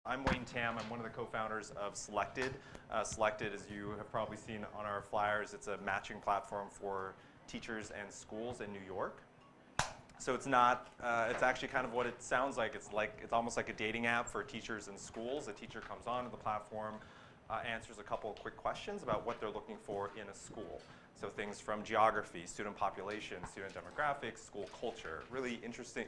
I'm Wayne Tam. I'm one of the co-founders of Selected. Selected, as you have probably seen on our flyers, it's a matching platform for teachers and schools in New York. So it's not, it's actually kind of what it sounds like. It's almost like a dating app for teachers and schools. A teacher comes onto the platform, answers a couple of quick questions about what they're looking for in a school. So things from geography, student population, student demographics, school culture. Really interesting,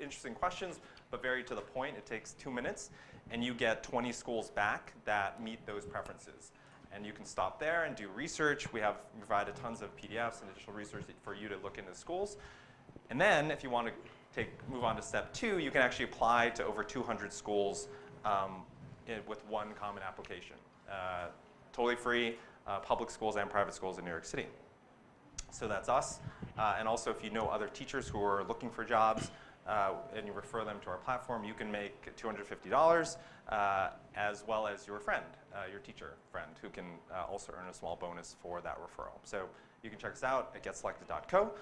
interesting questions, but very to the point. It takes 2 minutes, and you get 20 schools back that meet those preferences. And you can stop there and do research. We have provided tons of PDFs and additional research for you to look into schools. And then, if you want to move on to step 2, you can actually apply to over 200 schools with one common application. Totally free, public schools and private schools in New York City. So that's us. And also, if you know other teachers who are looking for jobs and you refer them to our platform, you can make $250 as well as your friend, your teacher friend, who can also earn a small bonus for that referral. So you can check us out at getselected.co.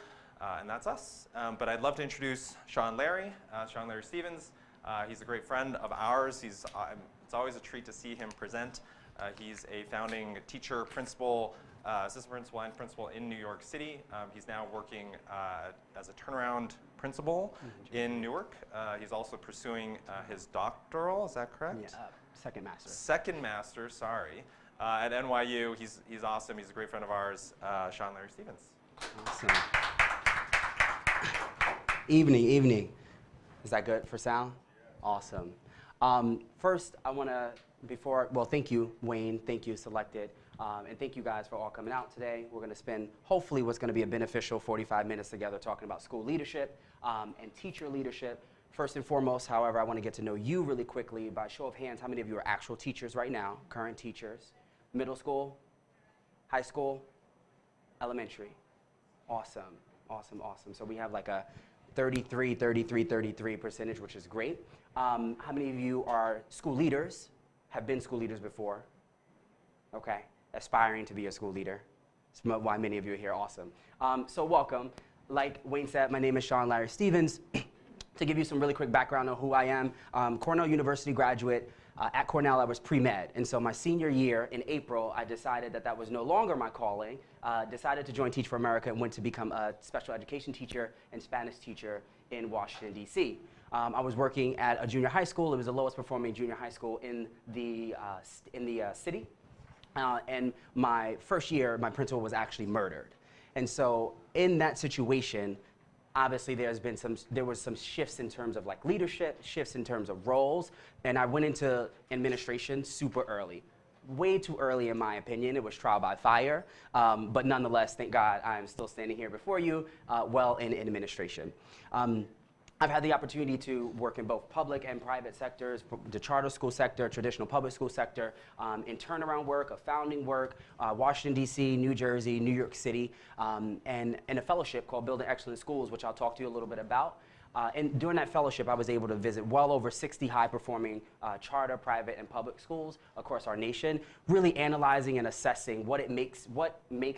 And that's us. But I'd love to introduce Sean Larry Stevens. He's a great friend of ours. It's always a treat to see him present. He's a founding teacher, principal, assistant principal, and principal in New York City. He's now working as a turnaround principal in Newark. He's also pursuing his doctoral, is that correct? Yeah, second master. Second master, sorry. At NYU. He's awesome. He's a great friend of ours, Sean Larry Stevens. Awesome. Evening. Is that good for sound? Awesome. First, I want to, thank you, Wayne. Thank you, Selected. And thank you guys for all coming out today. We're going to spend, hopefully, what's going to be a beneficial 45 minutes together talking about school leadership and teacher leadership. First and foremost, however, I want to get to know you really quickly. By show of hands, how many of you are actual teachers right now, current teachers? Middle school, high school, elementary. Awesome. So we have like a 33 percentage, which is great. How many of you are school leaders, have been school leaders before? Okay, aspiring to be a school leader. That's why many of you are here, awesome. So welcome. Like Wayne said, my name is Sean Larry Stevens. To give you some really quick background on who I am, Cornell University graduate. At Cornell, I was pre-med, and so my senior year in April, I decided that was no longer my calling, decided to join Teach for America and went to become a special education teacher and Spanish teacher in Washington, D.C. I was working at a junior high school. It was the lowest performing junior high school in the city, and my first year, my principal was actually murdered. And so in that situation, obviously, there was some shifts in terms of like leadership, shifts in terms of roles, and I went into administration super early. Way too early in my opinion. It was trial by fire, but nonetheless, thank God I'm still standing here before you, well in administration. I've had the opportunity to work in both public and private sectors, the charter school sector, traditional public school sector, in turnaround work, founding work, Washington, D.C., New Jersey, New York City, and a fellowship called Building Excellent Schools, which I'll talk to you a little bit about. And during that fellowship, I was able to visit well over 60 high-performing charter, private, and public schools across our nation, really analyzing and assessing what makes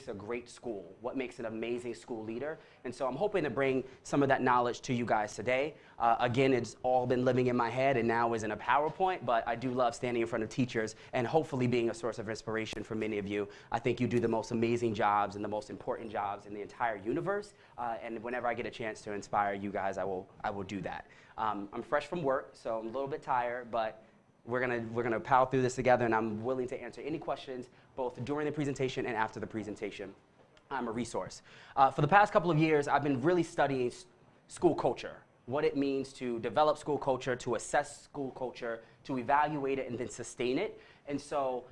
a great school, what makes an amazing school leader. And so I'm hoping to bring some of that knowledge to you guys today. Again, it's all been living in my head and now is in a PowerPoint, but I do love standing in front of teachers and hopefully being a source of inspiration for many of you. I think you do the most amazing jobs and the most important jobs in the entire universe. And whenever I get a chance to inspire you guys, I will do that. I'm fresh from work, so I'm a little bit tired, but we're gonna power through this together, and I'm willing to answer any questions both during the presentation and after the presentation. I'm a resource. For the past couple of years, I've been really studying school culture, what it means to develop school culture, to assess school culture, to evaluate it, and then sustain it. And so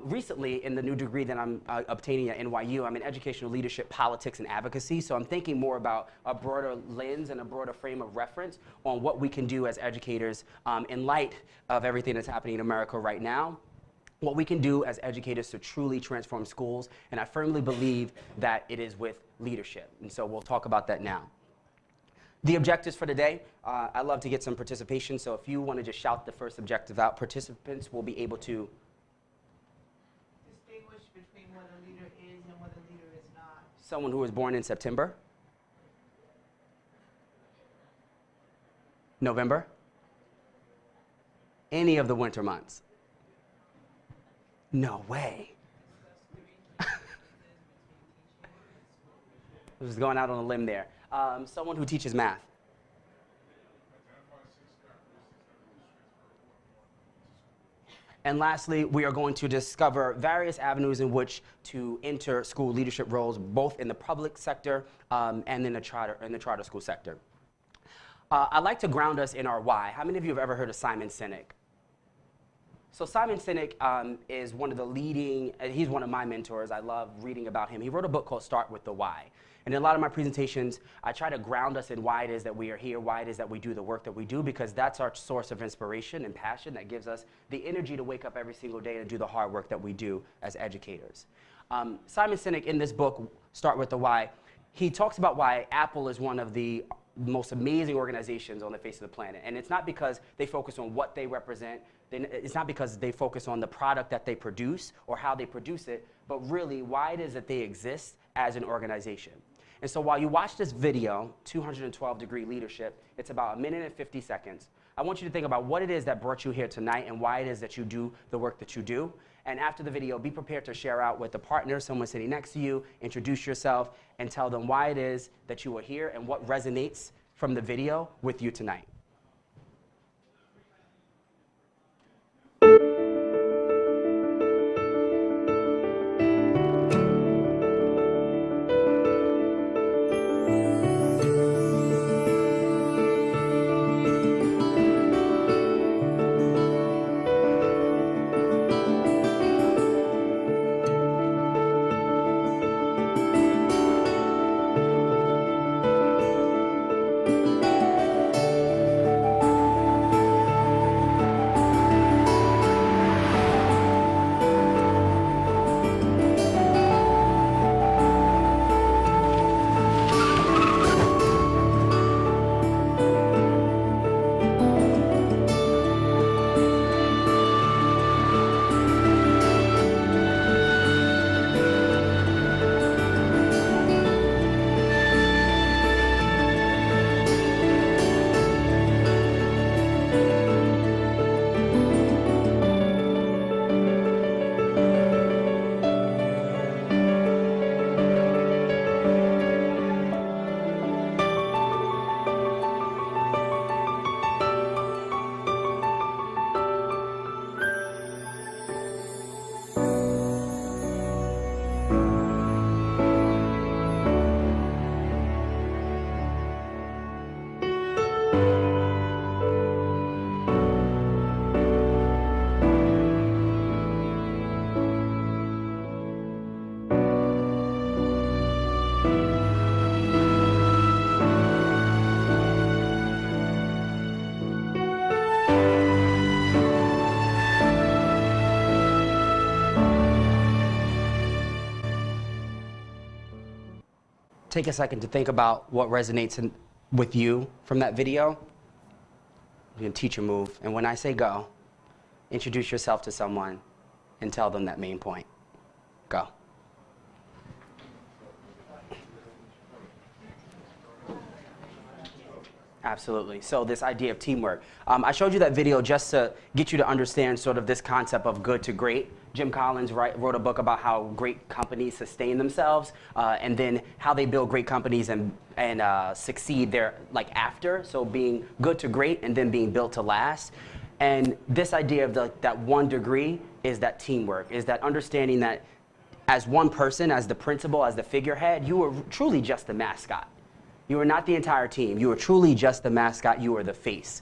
recently, in the new degree that I'm obtaining at NYU, I'm in educational leadership, politics, and advocacy. So I'm thinking more about a broader lens and a broader frame of reference on what we can do as educators in light of everything that's happening in America right now. What we can do as educators to truly transform schools, and I firmly believe that it is with leadership. And so we'll talk about that now. The objectives for today, I'd love to get some participation, so if you want to just shout the first objective out, participants will be able to distinguish between what a leader is and what a leader is not. Someone who was born in September, November, any of the winter months? No way. I was going out on a limb there. Someone who teaches math. And lastly, we are going to discover various avenues in which to enter school leadership roles, both in the public sector and in the charter school sector. I'd like to ground us in our why. How many of you have ever heard of Simon Sinek? So Simon Sinek is one of the leading, he's one of my mentors. I love reading about him. He wrote a book called Start with the Why. And in a lot of my presentations, I try to ground us in why it is that we are here, why it is that we do the work that we do, because that's our source of inspiration and passion that gives us the energy to wake up every single day and do the hard work that we do as educators. Simon Sinek, in this book, Start with the Why, he talks about why Apple is one of the most amazing organizations on the face of the planet. And it's not because they focus on what they represent, it's not because they focus on the product that they produce or how they produce it, but really why it is that they exist as an organization. And so while you watch this video, 212-degree leadership, it's about 1 minute and 50 seconds. I want you to think about what it is that brought you here tonight and why it is that you do the work that you do. And after the video, be prepared to share out with a partner, someone sitting next to you, introduce yourself, and tell them why it is that you are here and what resonates from the video with you tonight. Take a second to think about what resonates with you from that video. You can teach a move, and when I say go, introduce yourself to someone and tell them that main point. Go. Absolutely. So this idea of teamwork. I showed you that video just to get you to understand sort of this concept of good to great. Jim Collins wrote a book about how great companies sustain themselves and then how they build great companies and succeed there like after. So being good to great and then being built to last. And this idea of that 1 degree is that teamwork, is that understanding that as one person, as the principal, as the figurehead, you are truly just the mascot. You are not the entire team. You are truly just the mascot. You are the face.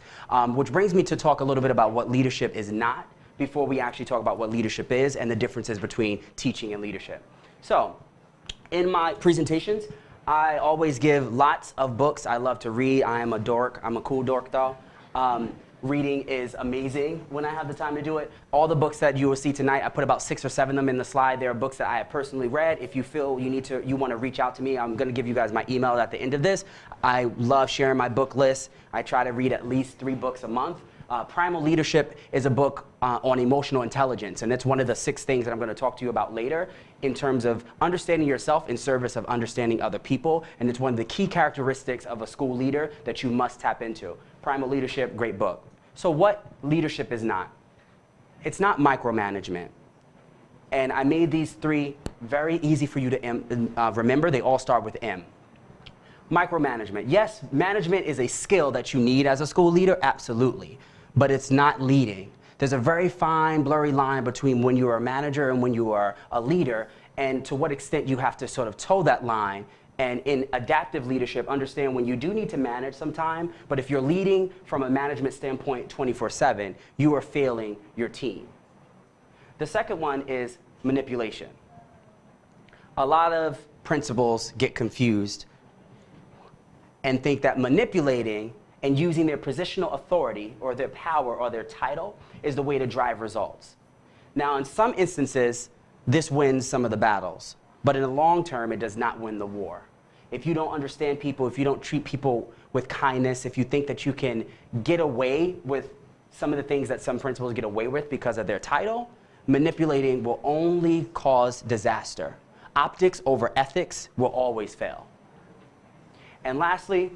Which brings me to talk a little bit about what leadership is not before we actually talk about what leadership is and the differences between teaching and leadership. So, in my presentations, I always give lots of books. I love to read. I am a dork. I'm a cool dork, though. Reading is amazing when I have the time to do it. All the books that you will see tonight, I put about 6 or 7 of them in the slide. There are books that I have personally read. If you feel you want to reach out to me, I'm going to give you guys my email at the end of this. I love sharing my book list. I try to read at least 3 books a month. Primal Leadership is a book on emotional intelligence, and it's one of the 6 things that I'm going to talk to you about later in terms of understanding yourself in service of understanding other people, and it's one of the key characteristics of a school leader that you must tap into. Primal Leadership, great book. So what leadership is not? It's not micromanagement. And I made these three very easy for you to remember. They all start with M. Micromanagement. Yes, management is a skill that you need as a school leader, absolutely. But it's not leading. There's a very fine, blurry line between when you are a manager and when you are a leader, and to what extent you have to sort of toe that line. And in adaptive leadership, understand when you do need to manage sometime, but if you're leading from a management standpoint 24/7, you are failing your team. The second one is manipulation. A lot of principals get confused and think that manipulating and using their positional authority or their power or their title is the way to drive results. Now, in some instances, this wins some of the battles, but in the long term, it does not win the war. If you don't understand people, if you don't treat people with kindness, if you think that you can get away with some of the things that some principals get away with because of their title, manipulating will only cause disaster. Optics over ethics will always fail. And lastly,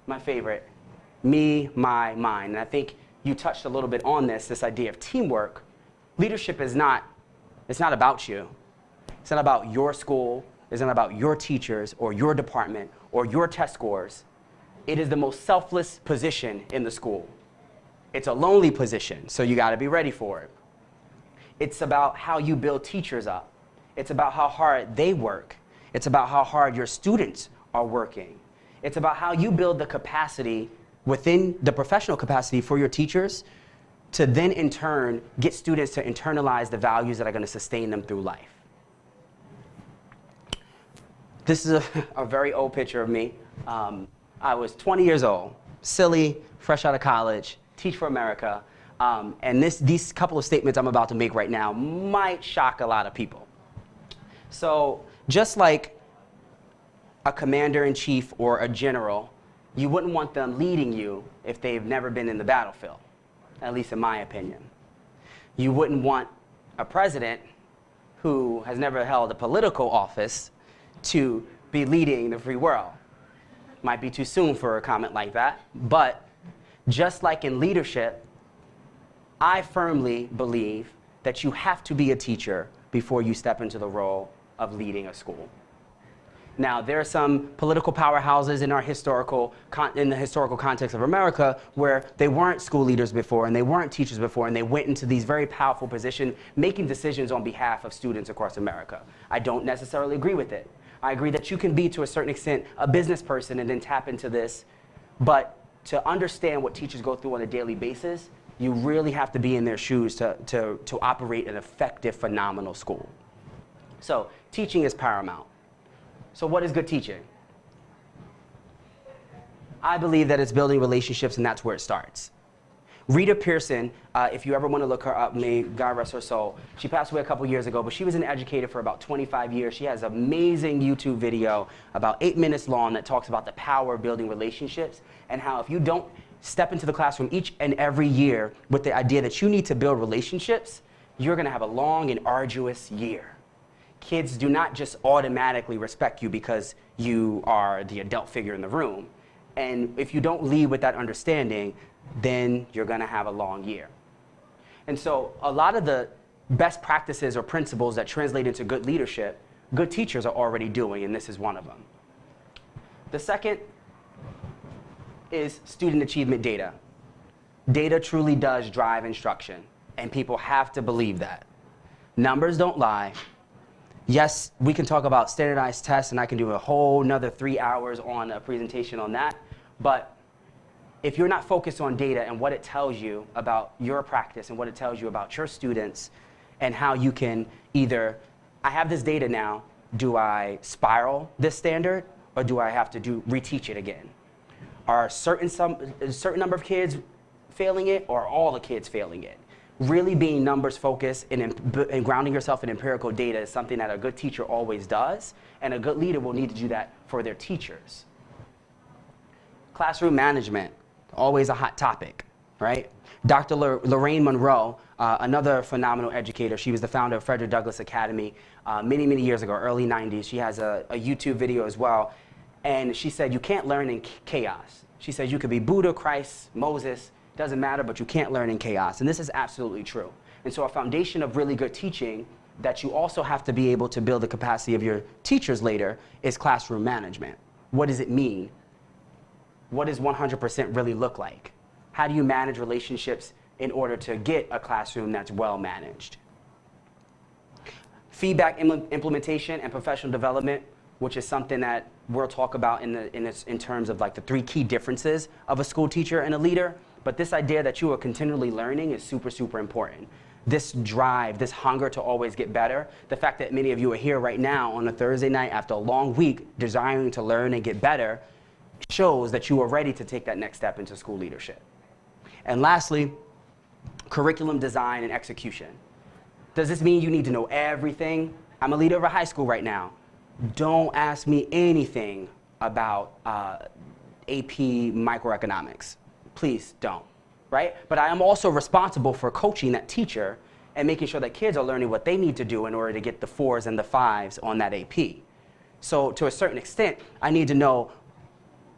my favorite, me, my, mine. And I think you touched a little bit on this idea of teamwork. Leadership is not, it's not about you. It's not about your school. It's not about your teachers or your department or your test scores. It is the most selfless position in the school. It's a lonely position, so you got to be ready for it. It's about how you build teachers up. It's about how hard they work. It's about how hard your students are working. It's about how you build the capacity within the professional capacity for your teachers to then in turn get students to internalize the values that are going to sustain them through life. This is a very old picture of me. I was 20 years old, silly, fresh out of college, Teach for America. And these couple of statements I'm about to make right now might shock a lot of people. So just like a commander-in-chief or a general, you wouldn't want them leading you if they've never been in the battlefield, at least in my opinion. You wouldn't want a president who has never held a political office to be leading the free world. Might be too soon for a comment like that, but just like in leadership, I firmly believe that you have to be a teacher before you step into the role of leading a school. Now, there are some political powerhouses in the historical context of America where they weren't school leaders before and they weren't teachers before and they went into these very powerful positions making decisions on behalf of students across America. I don't necessarily agree with it. I agree that you can be, to a certain extent, a business person and then tap into this, but to understand what teachers go through on a daily basis, you really have to be in their shoes to operate an effective, phenomenal school. So teaching is paramount. So what is good teaching? I believe that it's building relationships, and that's where it starts. Rita Pearson, if you ever want to look her up, may God rest her soul. She passed away a couple years ago, but she was an educator for about 25 years. She has an amazing YouTube video about 8 minutes long that talks about the power of building relationships and how if you don't step into the classroom each and every year with the idea that you need to build relationships, you're going to have a long and arduous year. Kids do not just automatically respect you because you are the adult figure in the room. And if you don't lead with that understanding, then you're going to have a long year. And so a lot of the best practices or principles that translate into good leadership, good teachers are already doing, and this is one of them. The second is student achievement data. Data truly does drive instruction, and people have to believe that. Numbers don't lie. Yes, we can talk about standardized tests, and I can do a whole nother 3 hours on a presentation on that, but if you're not focused on data and what it tells you about your practice and what it tells you about your students and how you can either, I have this data now, do I spiral this standard or do I have to reteach it again? Are a certain number of kids failing it or are all the kids failing it? Really being numbers focused and grounding yourself in empirical data is something that a good teacher always does, and a good leader will need to do that for their teachers. Classroom management, always a hot topic, right? Dr. Lorraine Monroe, another phenomenal educator, she was the founder of Frederick Douglass Academy many, many years ago, early 90s. She has a YouTube video as well, and she said you can't learn in chaos. She said you could be Buddha, Christ, Moses, Doesn't matter, but you can't learn in chaos. And this is absolutely true. And so a foundation of really good teaching that you also have to be able to build the capacity of your teachers later is classroom management. What does it mean? What does 100% really look like? How do you manage relationships in order to get a classroom that's well managed? Feedback implementation and professional development, which is something that we'll talk about in terms of like the 3 key differences of a school teacher and a leader. But this idea that you are continually learning is super, super important. This drive, this hunger to always get better, the fact that many of you are here right now on a Thursday night after a long week desiring to learn and get better shows that you are ready to take that next step into school leadership. And lastly, curriculum design and execution. Does this mean you need to know everything? I'm a leader of a high school right now. Don't ask me anything about AP microeconomics. Please don't, right? But I am also responsible for coaching that teacher and making sure that kids are learning what they need to do in order to get the 4s and the 5s on that AP. So to a certain extent, I need to know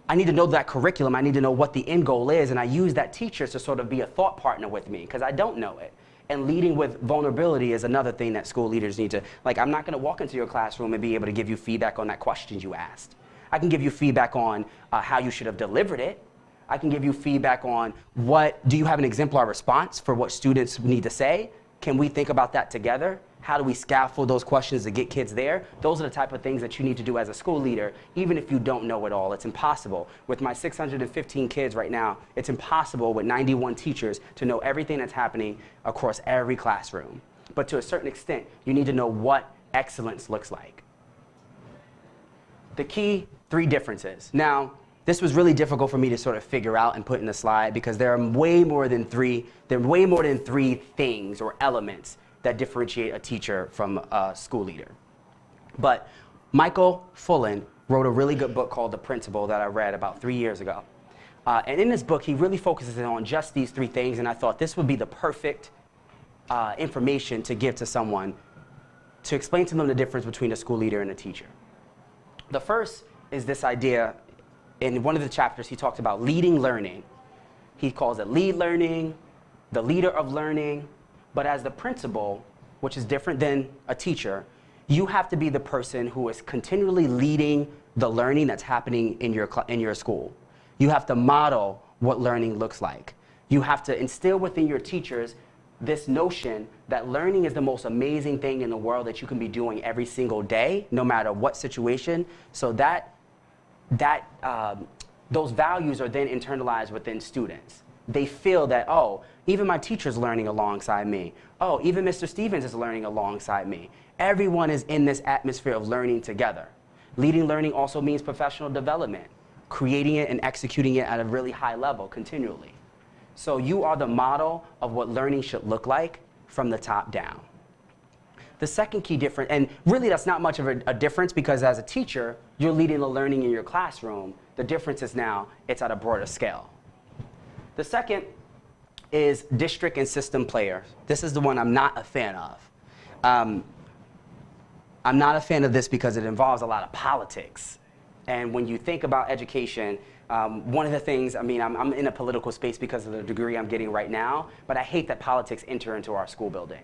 that curriculum. I need to know what the end goal is, and I use that teacher to sort of be a thought partner with me because I don't know it. And leading with vulnerability is another thing that school leaders need to, like, I'm not going to walk into your classroom and be able to give you feedback on that question you asked. I can give you feedback on how you should have delivered it. I can give you feedback on do you have an exemplar response for what students need to say? Can we think about that together? How do we scaffold those questions to get kids there? Those are the type of things that you need to do as a school leader, even if you don't know it all. It's impossible. With my 615 kids right now, it's impossible with 91 teachers to know everything that's happening across every classroom. But to a certain extent, you need to know what excellence looks like. The key 3 differences. Now, this was really difficult for me to sort of figure out and put in the slide because there are way more than 3 things or elements that differentiate a teacher from a school leader. But Michael Fullen wrote a really good book called The Principle that I read about 3 years ago. And in this book, he really focuses on just these 3 things, and I thought this would be the perfect information to give to someone to explain to them the difference between a school leader and a teacher. The first is this idea. In one of the chapters, he talks about leading learning. He calls it lead learning, the leader of learning. But as the principal, which is different than a teacher, you have to be the person who is continually leading the learning that's happening in your school. You have to model what learning looks like. You have to instill within your teachers this notion that learning is the most amazing thing in the world that you can be doing every single day, no matter what situation. So those values are then internalized within students. They feel that, oh, even my teacher's learning alongside me. Oh, even Mr. Stevens is learning alongside me. Everyone is in this atmosphere of learning together. Leading learning also means professional development, creating it and executing it at a really high level continually. So you are the model of what learning should look like from the top down. The second key difference, and really that's not much of a difference because as a teacher, you're leading the learning in your classroom. The difference is now it's at a broader scale. The second is district and system players. This is the one I'm not a fan of. I'm not a fan of this because it involves a lot of politics. And when you think about education, one of the things, I'm in a political space because of the degree I'm getting right now, but I hate that politics enter into our school building.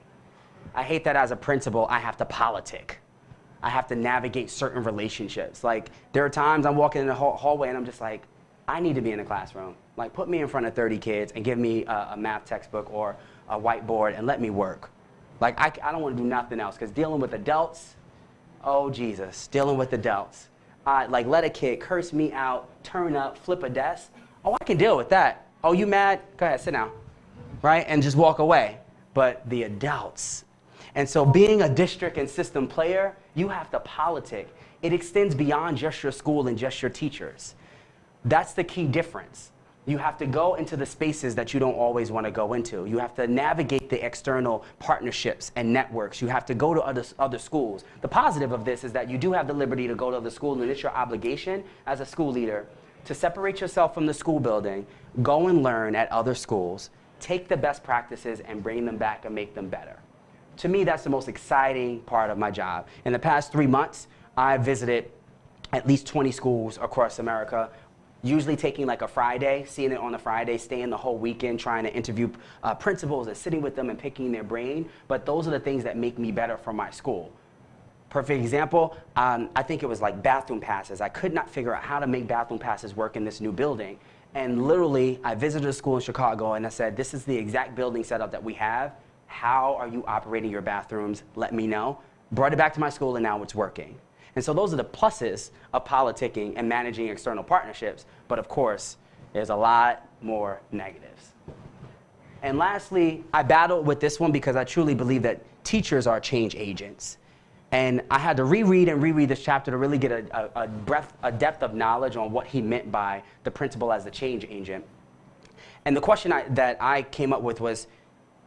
I hate that as a principal, I have to politic. I have to navigate certain relationships. Like, there are times I'm walking in the hallway and I'm just like, I need to be in the classroom. Like, put me in front of 30 kids and give me a math textbook or a whiteboard and let me work. Like, I don't want to do nothing else because dealing with adults, oh Jesus, dealing with adults. Like, let a kid curse me out, turn up, flip a desk. Oh, I can deal with that. Oh, you mad? Go ahead, sit down, right? And just walk away. But the adults. And so being a district and system player, you have to politic. It extends beyond just your school and just your teachers. That's the key difference. You have to go into the spaces that you don't always want to go into. You have to navigate the external partnerships and networks. You have to go to other schools. The positive of this is that you do have the liberty to go to other schools, and it's your obligation as a school leader to separate yourself from the school building, go and learn at other schools, take the best practices and bring them back and make them better. To me, that's the most exciting part of my job. In the past 3 months, I've visited at least 20 schools across America, usually taking like a Friday, seeing it on a Friday, staying the whole weekend, trying to interview principals and sitting with them and picking their brain. But those are the things that make me better for my school. Perfect example, I think it was like bathroom passes. I could not figure out how to make bathroom passes work in this new building. And literally, I visited a school in Chicago and I said, this is the exact building setup that we have. How are you operating your bathrooms? Let me know. Brought it back to my school and now it's working. And so those are the pluses of politicking and managing external partnerships. But of course, there's a lot more negatives. And lastly, I battled with this one because I truly believe that teachers are change agents. And I had to reread this chapter to really get a depth of knowledge on what he meant by the principal as the change agent. And the question that I came up with was,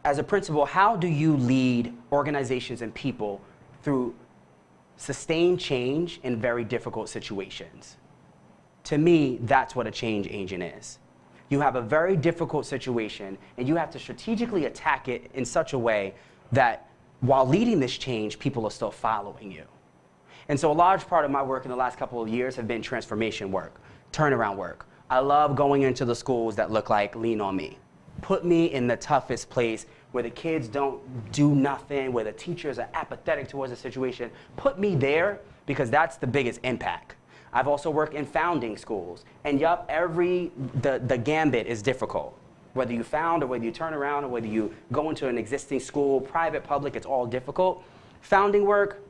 as a principal, how do you lead organizations and people through sustained change in very difficult situations? To me, that's what a change agent is. You have a very difficult situation, and you have to strategically attack it in such a way that while leading this change, people are still following you. And so a large part of my work in the last couple of years have been transformation work, turnaround work. I love going into the schools that look like Lean On Me. Put me in the toughest place where the kids don't do nothing, where the teachers are apathetic towards the situation. Put me there because that's the biggest impact. I've also worked in founding schools. And yup, the gambit is difficult. Whether you found or whether you turn around or whether you go into an existing school, private, public, it's all difficult. Founding work,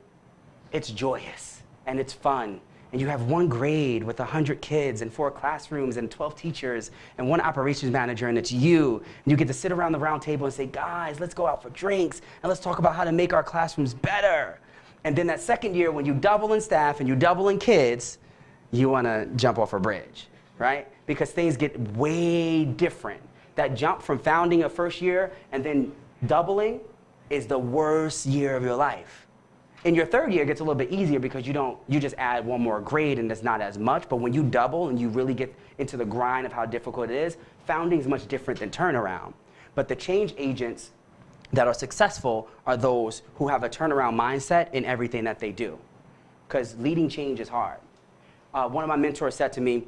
it's joyous and it's fun. And you have one grade with 100 kids and 4 classrooms and 12 teachers and 1 operations manager, and it's you. And you get to sit around the round table and say, guys, let's go out for drinks and let's talk about how to make our classrooms better. And then that second year, when you double in staff and you double in kids, you want to jump off a bridge, right? Because things get way different. That jump from founding a first year and then doubling is the worst year of your life. In your third year, it gets a little bit easier because you just add 1 more grade and it's not as much. But when you double and you really get into the grind of how difficult it is, founding is much different than turnaround. But the change agents that are successful are those who have a turnaround mindset in everything that they do. Because leading change is hard. One of my mentors said to me,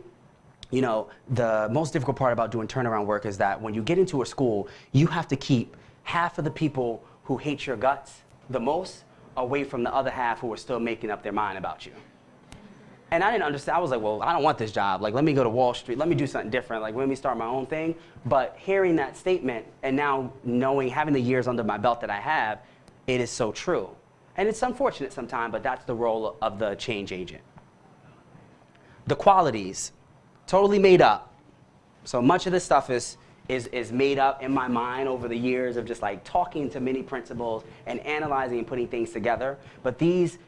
you know, the most difficult part about doing turnaround work is that when you get into a school, you have to keep half of the people who hate your guts the most away from the other half who are still making up their mind about you. And I didn't understand. I was like, well, I don't want this job. Like, let me go to Wall Street. Let me do something different. Like, let me start my own thing. But hearing that statement and now knowing, having the years under my belt that I have, it is so true. And it's unfortunate sometimes, but that's the role of the change agent. The qualities, totally made up. So much of this stuff is made up in my mind over the years of just like talking to many principals and analyzing and putting things together. But these,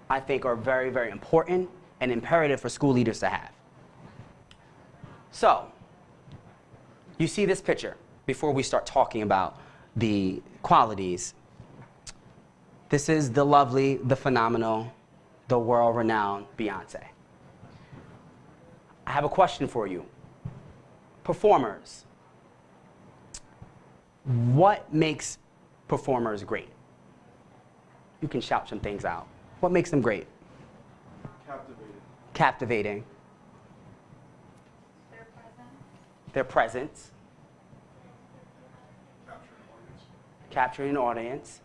I think, are very, very important and imperative for school leaders to have. So, you see this picture before we start talking about the qualities. This is the lovely, the phenomenal, the world-renowned Beyonce. I have a question for you. Performers. What makes performers great? You can shout some things out. What makes them great? Captivating. Their presence. Capturing an audience.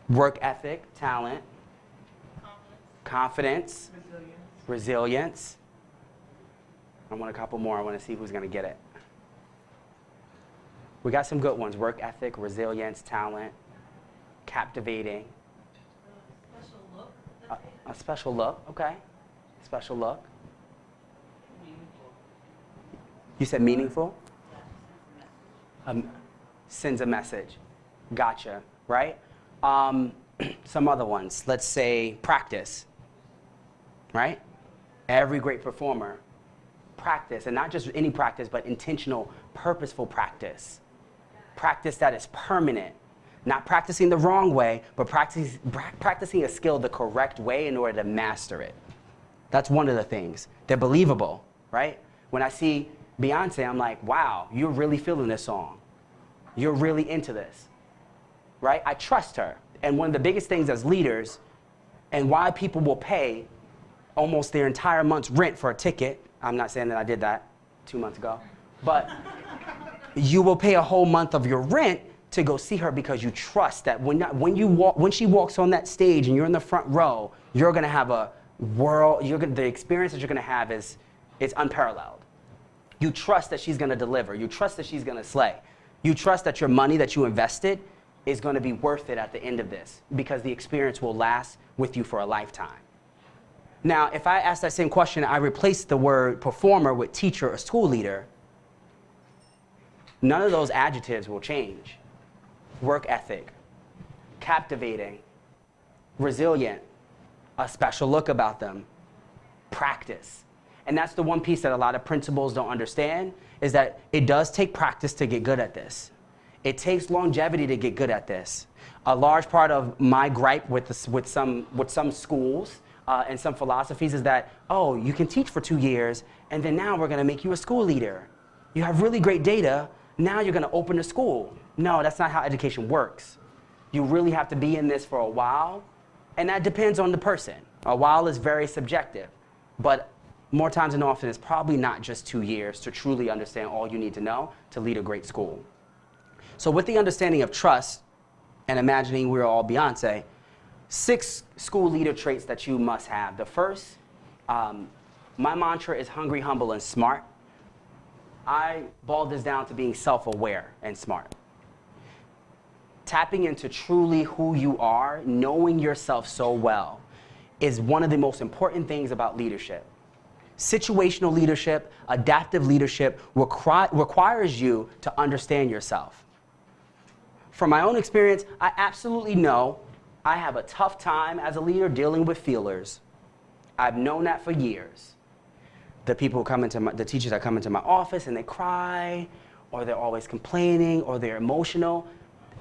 Work ethic, talent. Confidence. Resilience. I want a couple more. I want to see who's going to get it. We got some good ones. Work ethic, resilience, talent, captivating. Special look. A special look, okay. Special look. Meaningful. You said meaningful? Sends a message. Gotcha, right? Some other ones. Let's say practice, right? Every great performer, practice, and not just any practice, but intentional, purposeful practice. Practice that is permanent. Not practicing the wrong way, but practicing a skill the correct way in order to master it. That's one of the things. They're believable, right? When I see Beyonce, I'm like, wow, you're really feeling this song. You're really into this, right? I trust her. And one of the biggest things as leaders and why people will pay almost their entire month's rent for a ticket. I'm not saying that I did that 2 months ago, but you will pay a whole month of your rent to go see her because you trust that when she walks on that stage and you're in the front row, you're gonna have the experience that you're gonna have is unparalleled. You trust that she's gonna deliver. You trust that she's gonna slay. You trust that your money that you invested is gonna be worth it at the end of this because the experience will last with you for a lifetime. Now, if I ask that same question, I replace the word performer with teacher or school leader, none of those adjectives will change. Work ethic, captivating, resilient, a special look about them, practice. And that's the one piece that a lot of principals don't understand, is that it does take practice to get good at this. It takes longevity to get good at this. A large part of my gripe with some schools and some philosophies is that, oh, you can teach for 2 years, and then now we're gonna make you a school leader. You have really great data, now you're gonna open a school. No, that's not how education works. You really have to be in this for a while, and that depends on the person. A while is very subjective, but more times than often, it's probably not just 2 years to truly understand all you need to know to lead a great school. So with the understanding of trust, and imagining we're all Beyonce, 6 school leader traits that you must have. The first, my mantra is hungry, humble, and smart. I boiled this down to being self-aware and smart. Tapping into truly who you are, knowing yourself so well, is one of the most important things about leadership. Situational leadership, adaptive leadership requires you to understand yourself. From my own experience, I absolutely know I have a tough time as a leader dealing with feelers. I've known that for years. The teachers that come into my office and they cry, or they're always complaining, or they're emotional.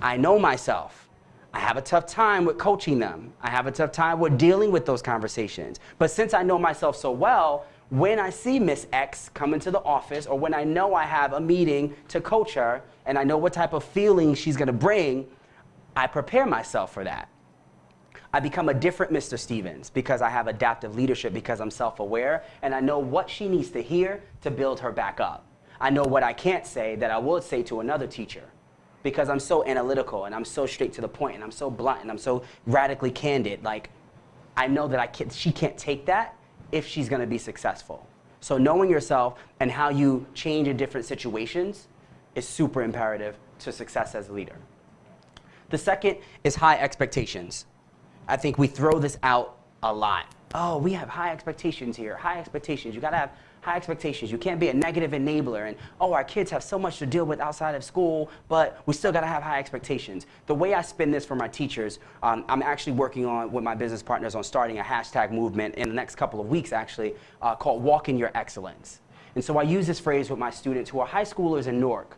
I know myself. I have a tough time with coaching them. I have a tough time with dealing with those conversations. But since I know myself so well, when I see Miss X come into the office, or when I know I have a meeting to coach her, and I know what type of feeling she's gonna bring, I prepare myself for that. I become a different Mr. Stevens because I have adaptive leadership, because I'm self-aware, and I know what she needs to hear to build her back up. I know what I can't say that I would say to another teacher, because I'm so analytical and I'm so straight to the point and I'm so blunt and I'm so radically candid. Like, I know that she can't take that if she's gonna be successful. So knowing yourself and how you change in different situations is super imperative to success as a leader. The second is high expectations. I think we throw this out a lot. Oh, we have high expectations here, high expectations. You gotta have high expectations. You can't be a negative enabler, and oh, our kids have so much to deal with outside of school, but we still gotta have high expectations. The way I spin this for my teachers, I'm actually working with my business partners on starting a hashtag movement in the next couple of weeks, actually, called Walk in Your Excellence. And so I use this phrase with my students who are high schoolers in Newark.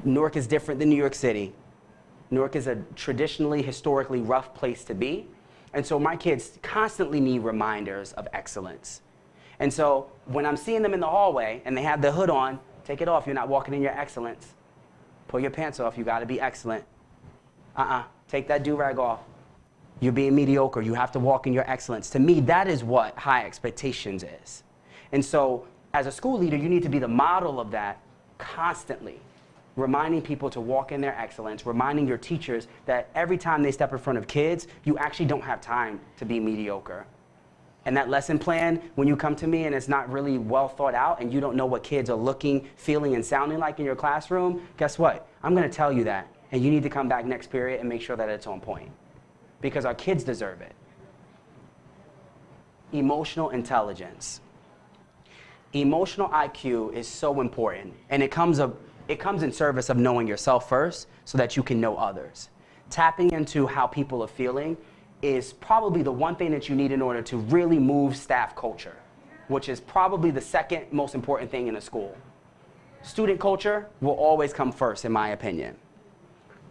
Newark is different than New York City. Newark is a traditionally, historically rough place to be. And so my kids constantly need reminders of excellence. And so when I'm seeing them in the hallway and they have the hood on, take it off, you're not walking in your excellence. Pull your pants off, you gotta be excellent. Take that do-rag off. You're being mediocre, you have to walk in your excellence. To me, that is what high expectations is. And so as a school leader, you need to be the model of that constantly. Reminding people to walk in their excellence, reminding your teachers that every time they step in front of kids, you actually don't have time to be mediocre. And that lesson plan, when you come to me and it's not really well thought out and you don't know what kids are looking, feeling, and sounding like in your classroom, guess what? I'm gonna tell you that, and you need to come back next period and make sure that it's on point. Because our kids deserve it. Emotional intelligence. Emotional IQ is so important, and it comes in service of knowing yourself first so that you can know others. Tapping into how people are feeling is probably the one thing that you need in order to really move staff culture, which is probably the second most important thing in a school. Student culture will always come first, in my opinion.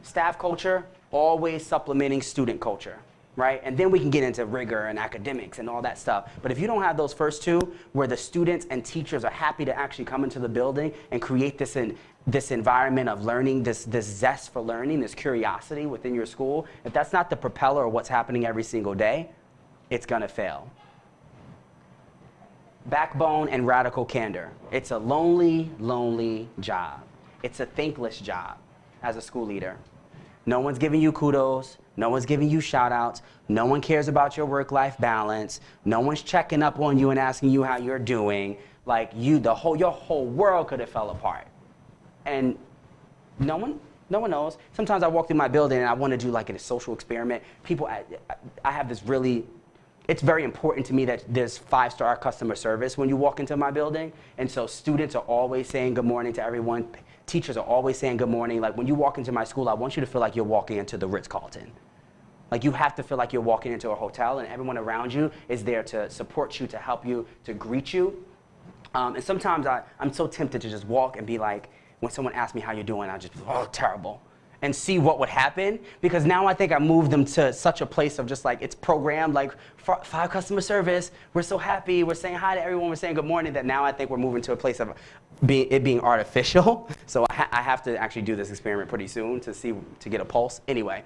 Staff culture, always supplementing student culture, right? And then we can get into rigor and academics and all that stuff. But if you don't have those first two, where the students and teachers are happy to actually come into the building and create this environment of learning, this zest for learning, this curiosity within your school, if that's not the propeller of what's happening every single day, it's gonna fail. Backbone and radical candor. It's a lonely, lonely job. It's a thankless job as a school leader. No one's giving you kudos. No one's giving you shout outs. No one cares about your work-life balance. No one's checking up on you and asking you how you're doing. Like your whole world could have fell apart. And no one knows. Sometimes I walk through my building and I want to do like a social experiment. I have this really, it's very important to me that there's 5-star customer service when you walk into my building. And so students are always saying good morning to everyone. Teachers are always saying good morning. Like when you walk into my school, I want you to feel like you're walking into the Ritz-Carlton. Like you have to feel like you're walking into a hotel and everyone around you is there to support you, to help you, to greet you. And sometimes I'm so tempted to just walk and be like, when someone asks me how you're doing, I just, oh, terrible. And see what would happen, because now I think I moved them to such a place of just like, it's programmed like 5 customer service, we're so happy, we're saying hi to everyone, we're saying good morning, that now I think we're moving to a place of it being artificial. So I have to actually do this experiment pretty soon to get a pulse. Anyway,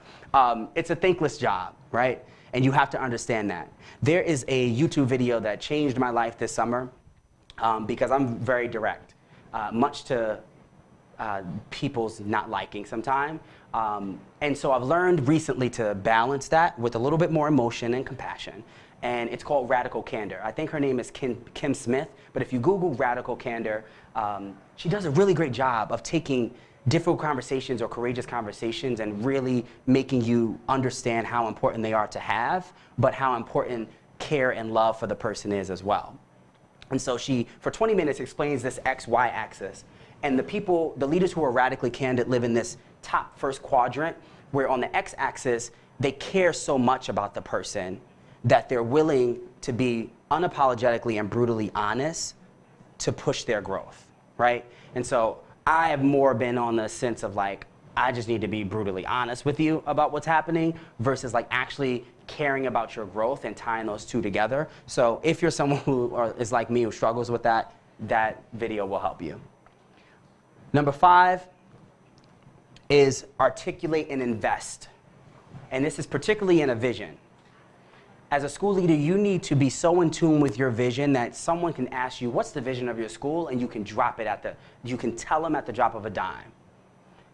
it's a thankless job, right? And you have to understand that. There is a YouTube video that changed my life this summer because I'm very direct, much to people's not liking sometime. And so I've learned recently to balance that with a little bit more emotion and compassion. And it's called radical candor. I think her name is Kim Smith, but if you Google radical candor, she does a really great job of taking difficult conversations or courageous conversations and really making you understand how important they are to have, but how important care and love for the person is as well. And so she, for 20 minutes, explains this XY axis. And the leaders who are radically candid live in this top first quadrant, where on the x-axis, they care so much about the person that they're willing to be unapologetically and brutally honest to push their growth, right? And so I have more been on the sense of like, I just need to be brutally honest with you about what's happening versus like actually caring about your growth and tying those two together. So if you're someone who is like me who struggles with that, that video will help you. Number 5 is articulate and invest. And this is particularly in a vision. As a school leader, you need to be so in tune with your vision that someone can ask you, what's the vision of your school? And you can drop it you can tell them at the drop of a dime.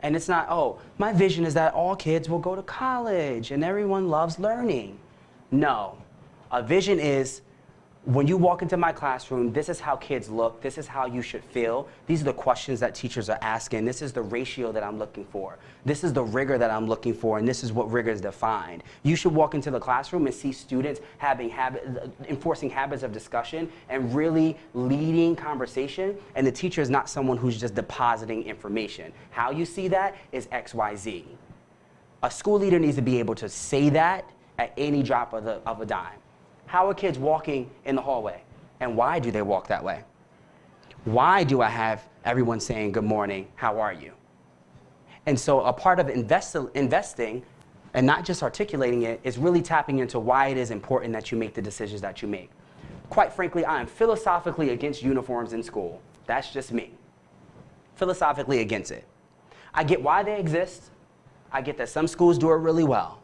And it's not, oh, my vision is that all kids will go to college and everyone loves learning. No, a vision is, when you walk into my classroom, this is how kids look, this is how you should feel, these are the questions that teachers are asking, this is the ratio that I'm looking for, this is the rigor that I'm looking for, and this is what rigor is defined. You should walk into the classroom and see students enforcing habits of discussion and really leading conversation, and the teacher is not someone who's just depositing information. How you see that is XYZ. A school leader needs to be able to say that at any drop of a dime. How are kids walking in the hallway? And why do they walk that way? Why do I have everyone saying good morning, how are you? And so a part of investing, and not just articulating it, is really tapping into why it is important that you make the decisions that you make. Quite frankly, I am philosophically against uniforms in school. That's just me. Philosophically against it. I get why they exist. I get that some schools do it really well.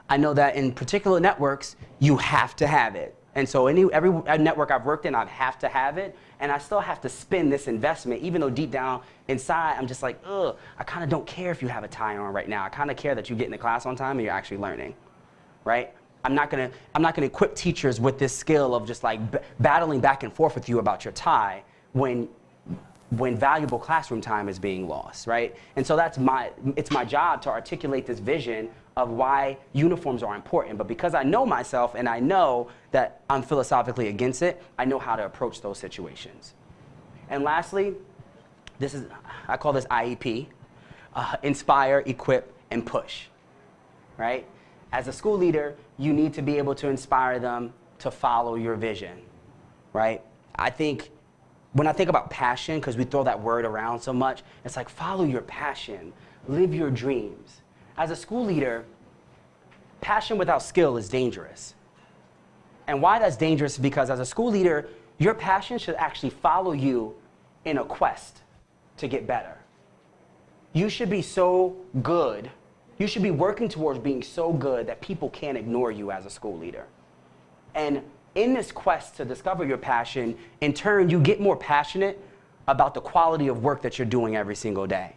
I know that in particular networks, you have to have it. And so every network I've worked in, I have to have it. And I still have to spend this investment, even though deep down inside, I'm just like, ugh, I kind of don't care if you have a tie on right now. I kind of care that you get in the class on time and you're actually learning, right? I'm not gonna equip teachers with this skill of just like battling back and forth with you about your tie when valuable classroom time is being lost, right? And so it's my job to articulate this vision of why uniforms are important. But because I know myself and I know that I'm philosophically against it, I know how to approach those situations. And lastly, I call this IEP, inspire, equip, and push, right? As a school leader, you need to be able to inspire them to follow your vision, right? When I think about passion, because we throw that word around so much, it's like follow your passion, live your dreams. As a school leader, passion without skill is dangerous. And why that's dangerous is because as a school leader, your passion should actually follow you in a quest to get better. You should be so good, you should be working towards being so good that people can't ignore you as a school leader. And in this quest to discover your passion, in turn, you get more passionate about the quality of work that you're doing every single day.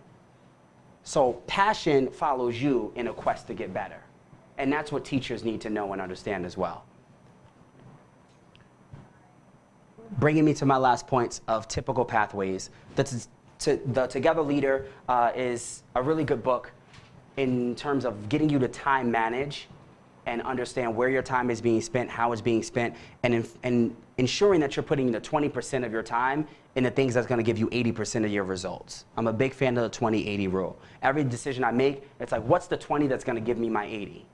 So passion follows you in a quest to get better. And that's what teachers need to know and understand as well. Bringing me to my last points of typical pathways. The Together Leader is a really good book in terms of getting you to time manage and understand where your time is being spent, how it's being spent, and ensuring that you're putting the 20% of your time in the things that's going to give you 80% of your results. I'm a big fan of the 20-80 rule. Every decision I make, it's like, what's the 20 that's going to give me my 80?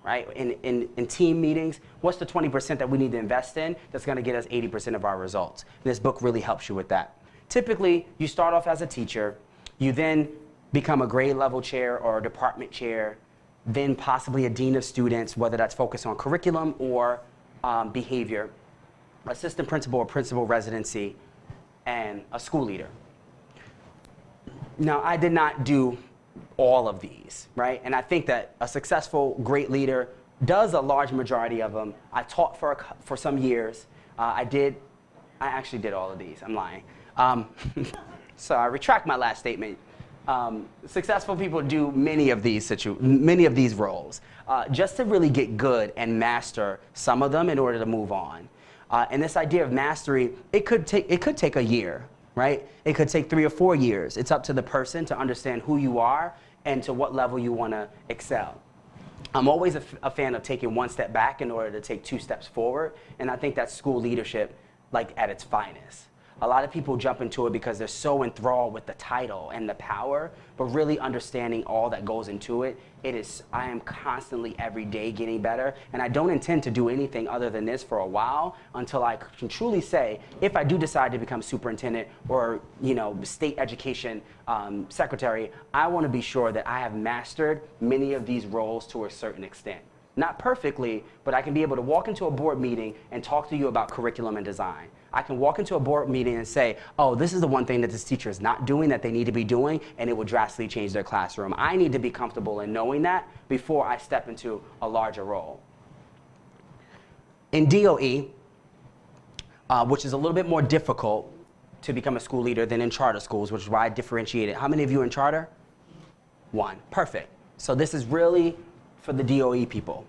Right? In team meetings, what's the 20% that we need to invest in that's going to get us 80% of our results? And this book really helps you with that. Typically, you start off as a teacher, you then become a grade level chair or a department chair, then possibly a dean of students, whether that's focused on curriculum or behavior, assistant principal or principal residency, and a school leader. Now, I did not do all of these, right? And I think that a successful, great leader does a large majority of them. I taught for some years. I actually did all of these, I'm lying. So I retract my last statement. Successful people do many of these roles, just to really get good and master some of them in order to move on. And this idea of mastery, it could take a year, right? It could take 3 or 4 years. It's up to the person to understand who you are and to what level you want to excel. I'm always a fan of taking 1 step back in order to take 2 steps forward, and I think that's school leadership, like, at its finest. A lot of people jump into it because they're so enthralled with the title and the power, but really understanding all that goes into it, I am constantly every day getting better, and I don't intend to do anything other than this for a while until I can truly say, if I do decide to become superintendent or, state education secretary, I want to be sure that I have mastered many of these roles to a certain extent. Not perfectly, but I can be able to walk into a board meeting and talk to you about curriculum and design. I can walk into a board meeting and say, oh, this is the one thing that this teacher is not doing that they need to be doing, and it will drastically change their classroom. I need to be comfortable in knowing that before I step into a larger role. In DOE, which is a little bit more difficult to become a school leader than in charter schools, which is why I differentiate it. How many of you are in charter? 1. Perfect. So this is really for the DOE people.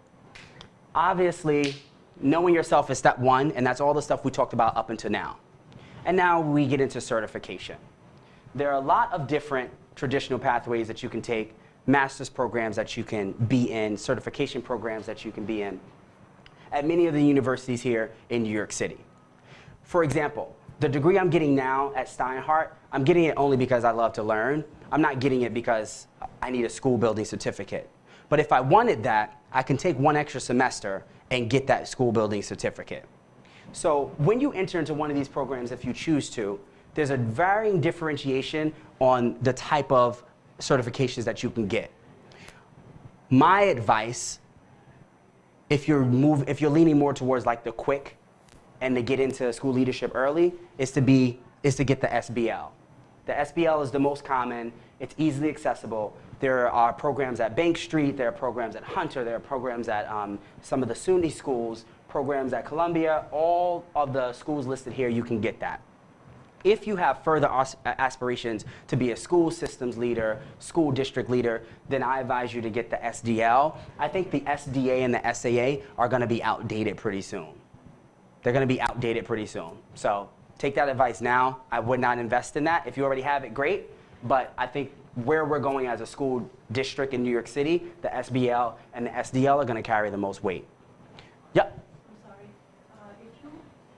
Obviously, knowing yourself is step 1, and that's all the stuff we talked about up until now. And now we get into certification. There are a lot of different traditional pathways that you can take, master's programs that you can be in, certification programs that you can be in at many of the universities here in New York City. For example, the degree I'm getting now at Steinhardt, I'm getting it only because I love to learn. I'm not getting it because I need a school building certificate. But if I wanted that, I can take 1 extra semester and get that school building certificate. So when you enter into one of these programs, if you choose to, there's a varying differentiation on the type of certifications that you can get. My advice, if you're leaning more towards like the quick and to get into school leadership early, is to get the SBL. The SBL is the most common. It's easily accessible. There are programs at Bank Street, there are programs at Hunter, there are programs at some of the SUNY schools, programs at Columbia. All of the schools listed here, you can get that. If you have further aspirations to be a school systems leader, school district leader, then I advise you to get the SDL. I think the SDA and the SAA are going to be outdated pretty soon. They're going to be outdated pretty soon. So take that advice now. I would not invest in that. If you already have it, great. But I think where we're going as a school district in New York City, the SBL and the SDL are going to carry the most weight. Yep. I'm sorry. If you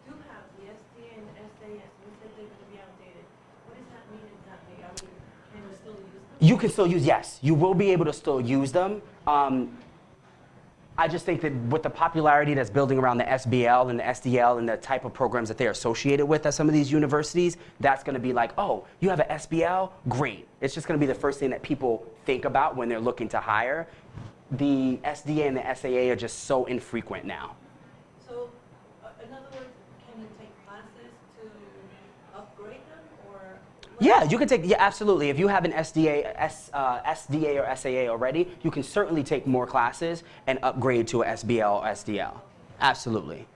do have the SDA and SAS, you said they're going to be outdated. What does that mean exactly? Can you still use them? You can still use, yes. You will be able to still use them. I just think that with the popularity that's building around the SBL and the SDL and the type of programs that they're associated with at some of these universities, that's going to be like, oh, you have an SBL? Great. It's just going to be the first thing that people think about when they're looking to hire. The SDA and the SAA are just so infrequent now. So, in other words, can you take classes to upgrade them, or? Yeah, you can take, yeah, absolutely. If you have an SDA or SAA already, you can certainly take more classes and upgrade to a SBL or SDL. Absolutely.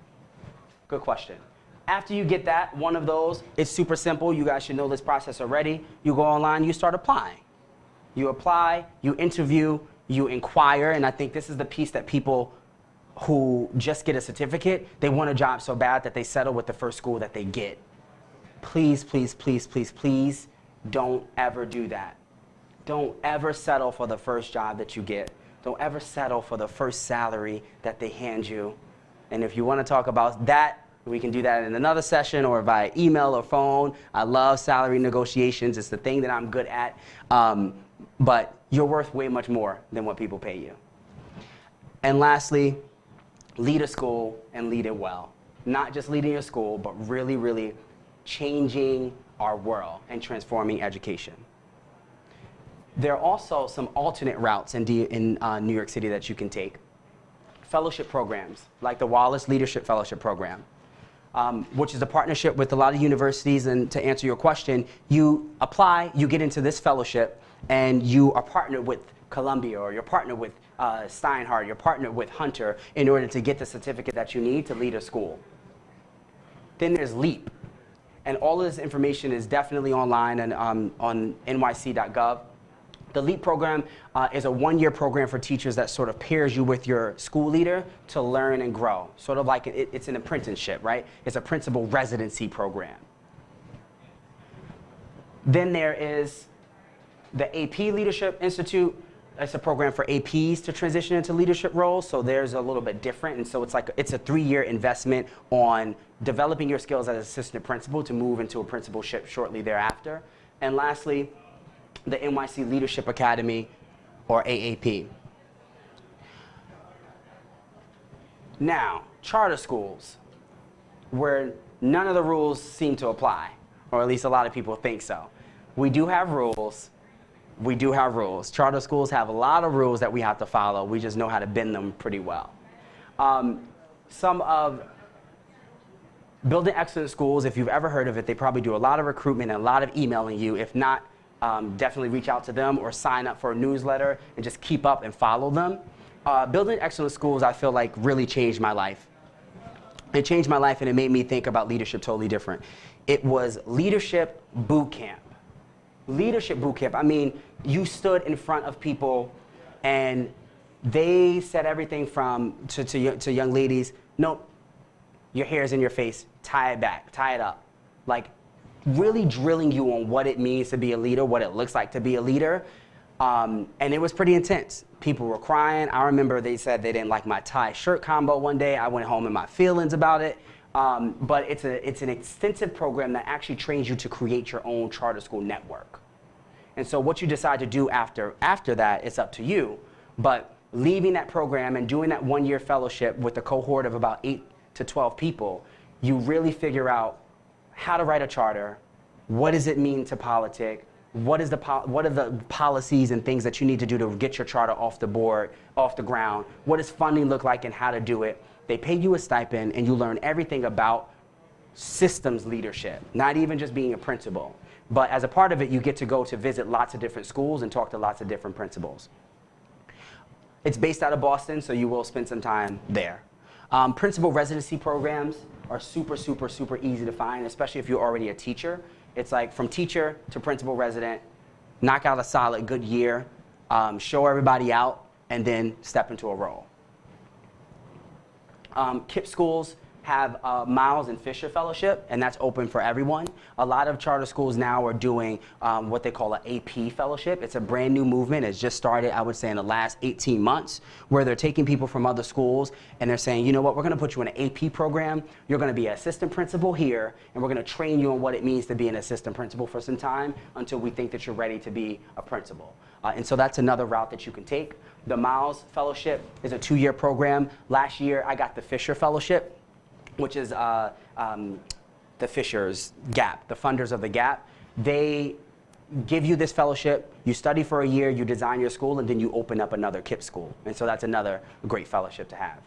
Good question. After you get that, one of those, it's super simple. You guys should know this process already. You go online, you start applying. You apply, you interview, you inquire, and I think this is the piece that people who just get a certificate, they want a job so bad that they settle with the first school that they get. Please, please, please, please, please don't ever do that. Don't ever settle for the first job that you get. Don't ever settle for the first salary that they hand you. And if you want to talk about that, we can do that in another session or via email or phone. I love salary negotiations. It's the thing that I'm good at. But you're worth way much more than what people pay you. And lastly, lead a school and lead it well. Not just leading your school, but really, really changing our world and transforming education. There are also some alternate routes in New York City that you can take. Fellowship programs, like the Wallace Leadership Fellowship Program, which is a partnership with a lot of universities. And to answer your question, you apply, you get into this fellowship, and you are partnered with Columbia, or you're partnered with Steinhardt, you're partnered with Hunter in order to get the certificate that you need to lead a school. Then there's LEAP. And all of this information is definitely online and on nyc.gov. The LEAP program is a one-year program for teachers that sort of pairs you with your school leader to learn and grow. Sort of like it's an apprenticeship, right? It's a principal residency program. Then there is the AP Leadership Institute. It's a program for APs to transition into leadership roles, so there's a little bit different. And so it's a 3-year investment on developing your skills as an assistant principal to move into a principalship shortly thereafter. And lastly, the NYC Leadership Academy, or AAP. Now, charter schools, where none of the rules seem to apply, or at least a lot of people think so. We do have rules. We do have rules. Charter schools have a lot of rules that we have to follow. We just know how to bend them pretty well. Some of Building Excellent Schools, if you've ever heard of it, they probably do a lot of recruitment and a lot of emailing you. If not, definitely reach out to them or sign up for a newsletter and just keep up and follow them. Building Excellent Schools, I feel like, really changed my life. It changed my life, and it made me think about leadership totally different. It was leadership boot camp. Leadership boot camp. I mean, you stood in front of people, and they said everything from to young ladies, nope, your hair's in your face, tie it back, tie it up. Like, really drilling you on what it means to be a leader, what it looks like to be a leader. And it was pretty intense. People were crying. I remember they said they didn't like my tie shirt combo one day. I went home in my feelings about it. But it's an extensive program that actually trains you to create your own charter school network. And so what you decide to do after that, it's up to you. But leaving that program and doing that 1-year fellowship with a cohort of about 8 to 12 people, you really figure out how to write a charter, what does it mean to politic, what are the policies and things that you need to do to get your charter off the board, off the ground, what does funding look like and how to do it. They pay you a stipend and you learn everything about systems leadership, not even just being a principal. But as a part of it, you get to go to visit lots of different schools and talk to lots of different principals. It's based out of Boston, so you will spend some time there. Principal residency programs are super, super, super easy to find, especially if you're already a teacher. It's like from teacher to principal resident, knock out a solid good year, show everybody out, and then step into a role. KIPP schools have Miles and Fisher Fellowship, and that's open for everyone. A lot of charter schools now are doing what they call an AP Fellowship. It's a brand new movement. It's just started, I would say, in the last 18 months, where they're taking people from other schools, and they're saying, you know what, we're going to put you in an AP program. You're going to be an assistant principal here, and we're going to train you on what it means to be an assistant principal for some time until we think that you're ready to be a principal. And so that's another route that you can take. The Miles Fellowship is a 2-year program. Last year, I got the Fisher Fellowship, which is the Fishers Gap, the funders of the Gap. They give you this fellowship, you study for a year, you design your school, and then you open up another KIPP school. And so that's another great fellowship to have.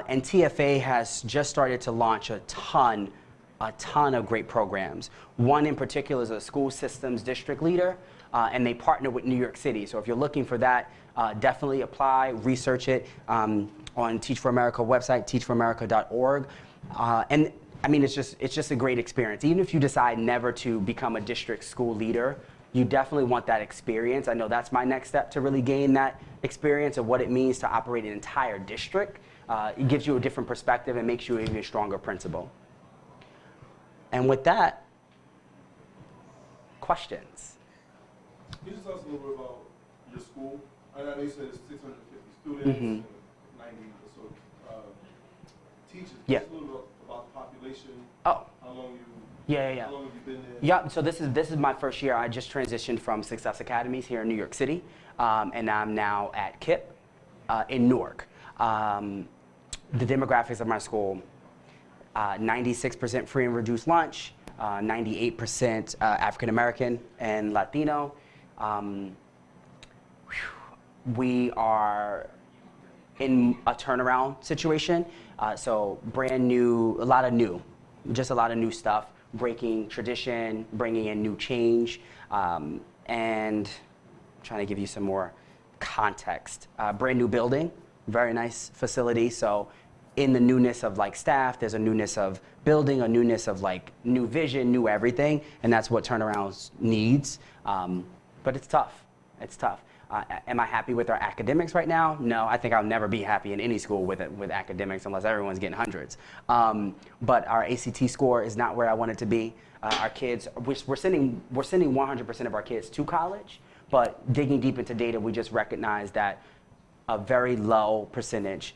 And TFA has just started to launch a ton of great programs. One in particular is a school systems district leader. and they partner with New York City. So if you're looking for that, definitely apply, research it on Teach for America website, teachforamerica.org. And I mean, it's just a great experience. Even if you decide never to become a district school leader, you definitely want that experience. I know that's my next step, to really gain that experience of what it means to operate an entire district. It gives you a different perspective and makes you an even stronger principal. And with that, questions? Can you just tell us a little bit about your school? I know you said it's 650 students and 90 or so teachers. Yeah. Just a little bit about the population. Oh. How long you? Yeah. How long have you been there? Yeah, so this is my first year. I just transitioned from Success Academies here in New York City, and I'm now at KIPP in Newark. The demographics of my school, 96% free and reduced lunch, 98% African American and Latino. We are in a turnaround situation, so brand new, a lot of new stuff, breaking tradition, bringing in new change, and trying to give you some more context. Brand new building, very nice facility. So in the newness of like staff, there's a newness of building, a newness of like new vision, new everything, and that's what turnarounds needs. But it's tough. It's tough. Am I happy with our academics right now? No, I think I'll never be happy in any school with academics unless everyone's getting hundreds. But our ACT score is not where I want it to be. Our kids, we're sending 100% of our kids to college, but digging deep into data, we just recognize that a very low percentage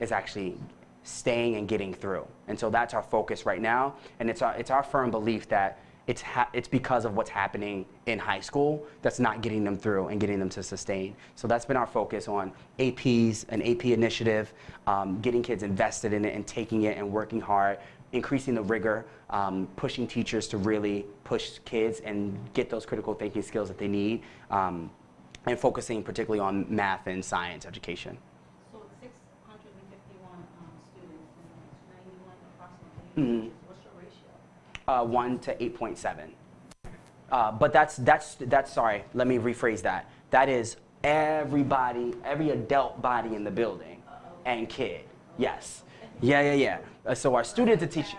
is actually staying and getting through. And so that's our focus right now. And it's our firm belief that it's because of what's happening in high school that's not getting them through and getting them to sustain. So that's been our focus on APs, an AP initiative, getting kids invested in it and taking it and working hard, increasing the rigor, pushing teachers to really push kids and get those critical thinking skills that they need, and focusing particularly on math and science education. So 651 students and 91 approximately. What's your ratio? 1 to 8.7. But that's sorry, let me rephrase that. That is everybody, every adult body in the building and kid. Yes. Yeah. So our student to teach.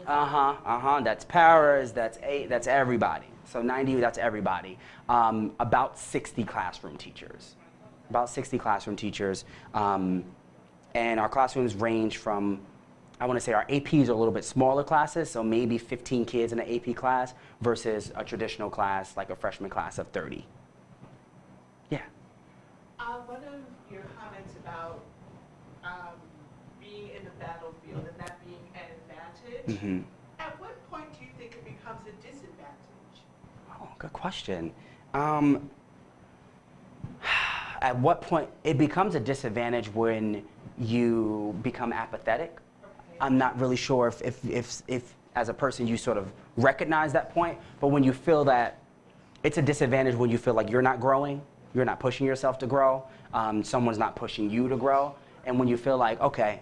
That's paras, that's everybody. So 90, that's everybody. About 60 classroom teachers. And our classrooms range from, I want to say our APs are a little bit smaller classes, so maybe 15 kids in an AP class versus a traditional class, like a freshman class of 30. Yeah. One of your comments about being in the battlefield and that being an advantage, at what point do you think it becomes a disadvantage? Oh, good question. At what point it becomes a disadvantage when you become apathetic? I'm not really sure if as a person you sort of recognize that point, but when you feel that it's a disadvantage when you feel like you're not growing, you're not pushing yourself to grow, someone's not pushing you to grow, and when you feel like, okay,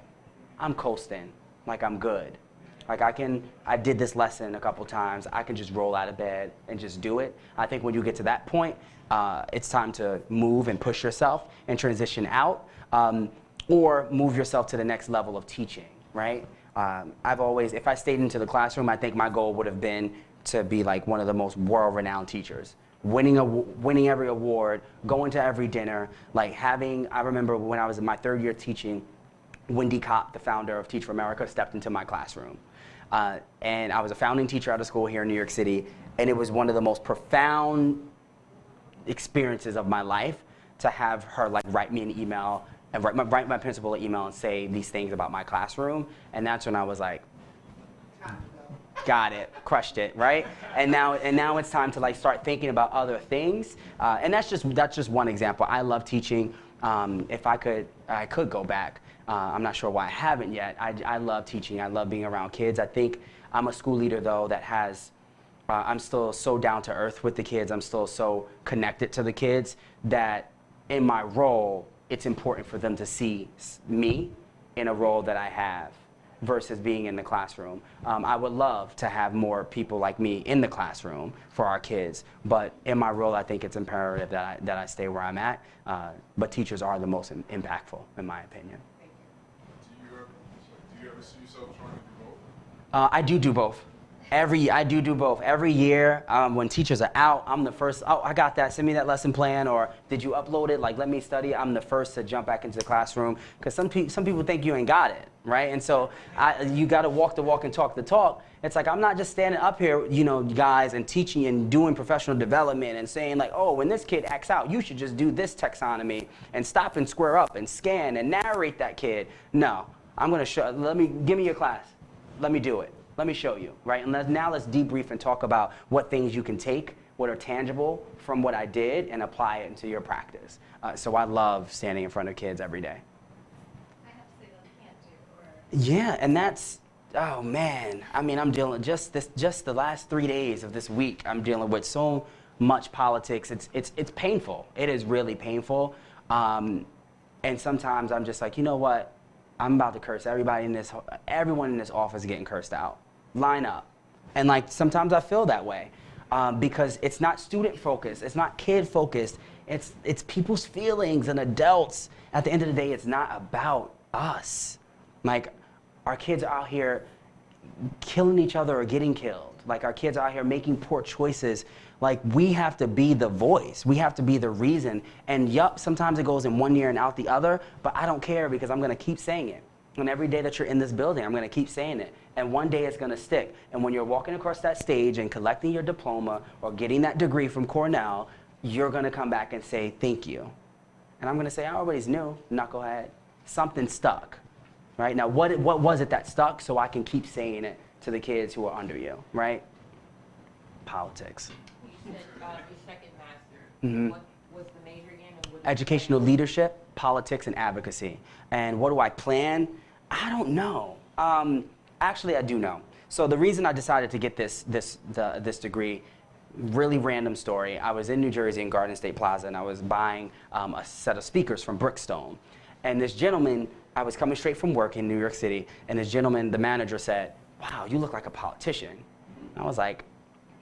I'm coasting, like I'm good. Like I did this lesson a couple times, I can just roll out of bed and just do it. I think when you get to that point, it's time to move and push yourself and transition out, or move yourself to the next level of teaching, right? If I stayed into the classroom, I think my goal would have been to be like one of the most world-renowned teachers, winning every award, going to every dinner, I remember when I was in my third year teaching, Wendy Kopp, the founder of Teach for America, stepped into my classroom. And I was a founding teacher out of school here in New York City, and it was one of the most profound experiences of my life to have her write me an email and write my principal an email and say these things about my classroom. And that's when I was like, got it, crushed it, right? And now it's time to start thinking about other things. And that's just one example. I love teaching. If I could go back. I'm not sure why I haven't yet. I love teaching. I love being around kids. I think I'm a school leader though that has, I'm still so down to earth with the kids. I'm still so connected to the kids that in my role, it's important for them to see me in a role that I have. versus being in the classroom. I would love to have more people like me in the classroom for our kids, but in my role, I think it's imperative that I stay where I'm at. But teachers are the most impactful, in my opinion. Do you ever see yourself trying to do both? I do both. I do both. Every year, when teachers are out, I'm the first, oh, I got that, send me that lesson plan, or did you upload it? Like, let me study. I'm the first to jump back into the classroom, because some people think you ain't got it, right? And so you got to walk the walk and talk the talk. It's like, I'm not just standing up here, you know, guys, and teaching and doing professional development and saying like, oh, when this kid acts out, you should just do this taxonomy and stop and square up and scan and narrate that kid. No, I'm going to show, give me your class. Let me do it. Let me show you, right? And now let's debrief and talk about what things you can take, what are tangible from what I did, and apply it into your practice. So I love standing in front of kids every day. I have to say that I can't do, or Yeah, and that's, oh man. I mean, I'm dealing, just the last 3 days of this week, I'm dealing with so much politics. It's painful. It is really painful. And sometimes I'm just like, you know what? I'm about to curse everyone in this office is getting cursed out. Line up. And like, sometimes I feel that way because it's not student focused. It's not kid focused. It's people's feelings and adults. At the end of the day, it's not about us. Like, our kids are out here killing each other or getting killed. Like, our kids are out here making poor choices. Like, we have to be the voice. We have to be the reason. And yup, sometimes it goes in one ear and out the other, but I don't care because I'm going to keep saying it. And every day that you're in this building, I'm going to keep saying it. And one day it's going to stick. And when you're walking across that stage and collecting your diploma or getting that degree from Cornell, you're going to come back and say, thank you. And I'm going to say, I always knew, knucklehead. Something stuck. Right? Now, what was it that stuck so I can keep saying it to the kids who are under you, right? Politics. You said your second master. Mhm. What was the major again? And what Educational leadership, politics, and advocacy. And what do I plan? I don't know. Actually, I do know. So the reason I decided to get this degree, really random story. I was in New Jersey in Garden State Plaza, and I was buying a set of speakers from Brickstone. And this gentleman, I was coming straight from work in New York City, and this gentleman, the manager, said, "Wow, you look like a politician." I was like,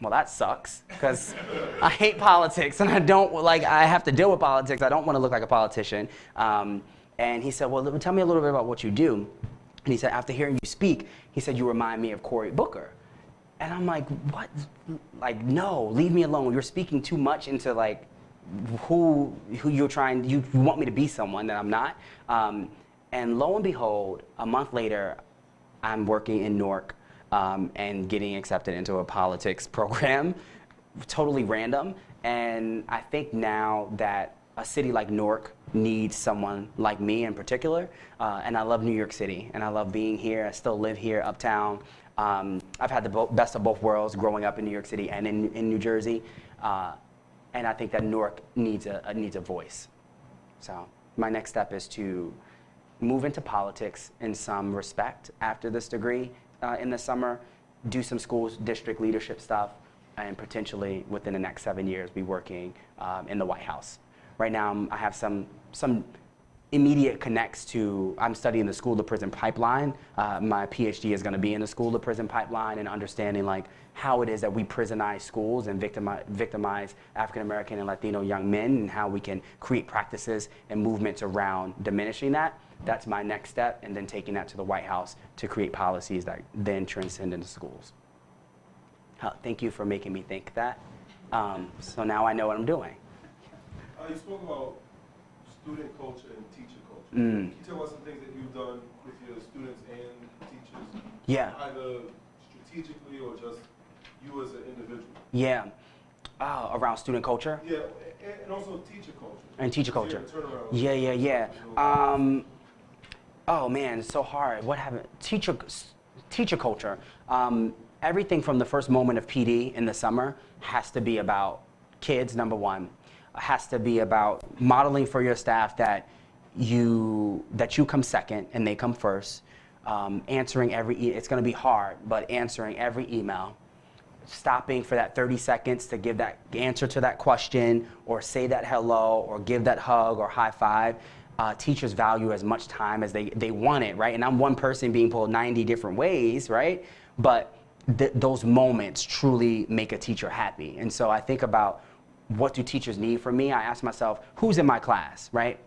well, that sucks, because I hate politics, and I have to deal with politics. I don't want to look like a politician. And he said, well, tell me a little bit about what you do. And he said, after hearing you speak, he said, you remind me of Cory Booker. And I'm like, what? Like, no, leave me alone. You're speaking too much into like who you want me to be someone that I'm not. And lo and behold, a month later, I'm working in Newark and getting accepted into a politics program, totally random. And I think now that a city like Newark needs someone like me in particular. And I love New York City, and I love being here. I still live here uptown. I've had the best of both worlds growing up in New York City and in New Jersey. And I think that Newark needs a voice. So my next step is to move into politics in some respect after this degree in the summer, do some schools district leadership stuff, and potentially within the next 7 years be working in the White House. Right now I have some immediate connects to, I'm studying the school to prison pipeline. My PhD is going to be in the school to prison pipeline and understanding like how it is that we prisonize schools and victimize African American and Latino young men, and how we can create practices and movements around diminishing that. That's my next step, and then taking that to the White House to create policies that then transcend into schools. Thank you for making me think that. So now I know what I'm doing. You spoke about student culture and teacher culture. Mm. Can you tell us some things that you've done with your students and teachers? Yeah. Either strategically or just you as an individual? Yeah. Around student culture? Yeah, and also teacher culture. And teacher culture. Yeah, Yeah. Oh man, it's so hard. What happened? Teacher culture. Everything from the first moment of PD in the summer has to be about kids, number one. Has to be about modeling for your staff that you come second and they come first. Answering it's going to be hard, but answering every email. Stopping for that 30 seconds to give that answer to that question, or say that hello, or give that hug or high five. teachers value as much time as they want it, right? And I'm one person being pulled 90 different ways, right? But those moments truly make a teacher happy. And so I think about, what do teachers need from me? I ask myself, who's in my class, right?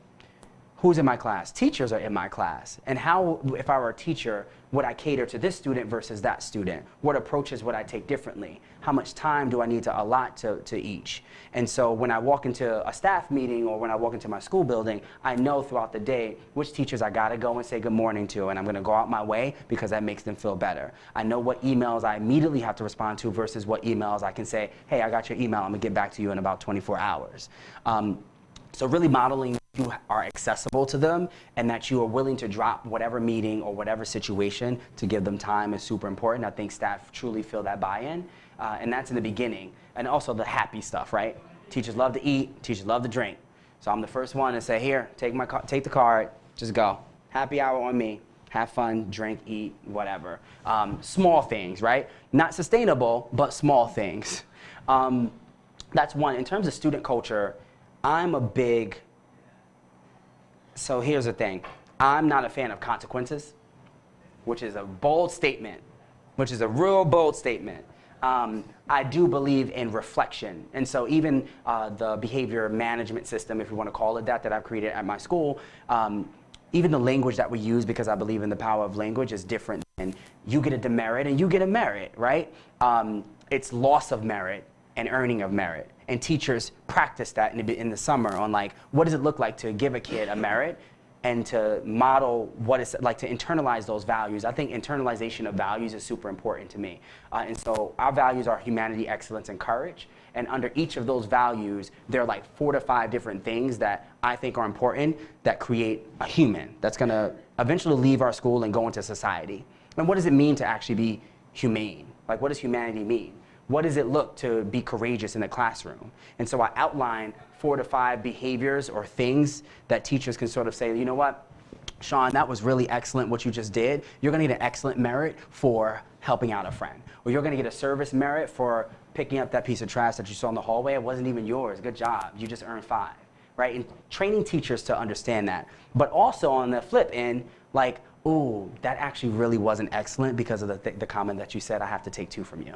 Who's in my class? Teachers are in my class. And how, if I were a teacher, would I cater to this student versus that student? What approaches would I take differently? How much time do I need to allot to each? And so when I walk into a staff meeting or when I walk into my school building, I know throughout the day which teachers I gotta go and say good morning to, and I'm gonna go out my way because that makes them feel better. I know what emails I immediately have to respond to versus what emails I can say, hey, I got your email, I'm gonna get back to you in about 24 hours. So really modeling you are accessible to them and that you are willing to drop whatever meeting or whatever situation to give them time is super important. I think staff truly feel that buy-in, and that's in the beginning. And also the happy stuff, right? Teachers love to eat, teachers love to drink. So I'm the first one to say, here, take the card, just go. Happy hour on me, have fun, drink, eat, whatever. Small things, right? Not sustainable, but small things. That's one. In terms of student culture, so here's the thing. I'm not a fan of consequences, which is a bold statement, which is a real bold statement. I do believe in reflection. And so even the behavior management system, if you want to call it that I've created at my school, even the language that we use, because I believe in the power of language, is different. And you get a demerit and you get a merit, right? It's loss of merit and earning of merit. And teachers practice that in the summer on like, what does it look like to give a kid a merit and to model what it's like to internalize those values. I think internalization of values is super important to me. And so our values are humanity, excellence, and courage. And under each of those values, there are like 4 to 5 different things that I think are important that create a human that's gonna eventually leave our school and go into society. And what does it mean to actually be humane? Like, what does humanity mean? What does it look to be courageous in the classroom? And so I outline 4 to 5 behaviors or things that teachers can sort of say, you know what, Sean, that was really excellent what you just did. You're gonna get an excellent merit for helping out a friend. Or you're gonna get a service merit for picking up that piece of trash that you saw in the hallway. It wasn't even yours, good job. You just earned 5, right? And training teachers to understand that. But also on the flip end, like, ooh, that actually really wasn't excellent because of the comment that you said, I have to take 2 from you.